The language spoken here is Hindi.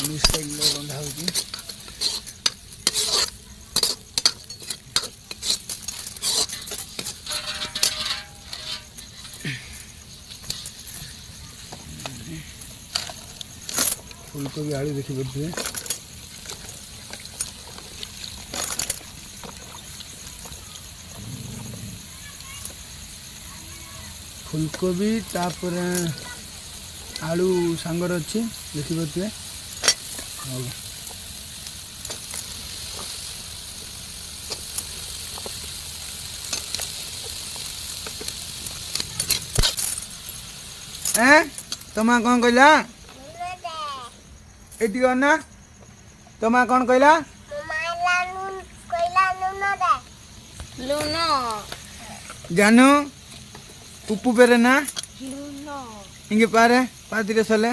स्टाइल रंधा होगी फूलकोबी आलू देखी पारे फूलकोबी तापर आलू सांगर अच्छी देखी पारे तमा कौन कहला एटी ना तमा कौन कहला जानू उपू पेरे ना इंगे पारे पातिरे सले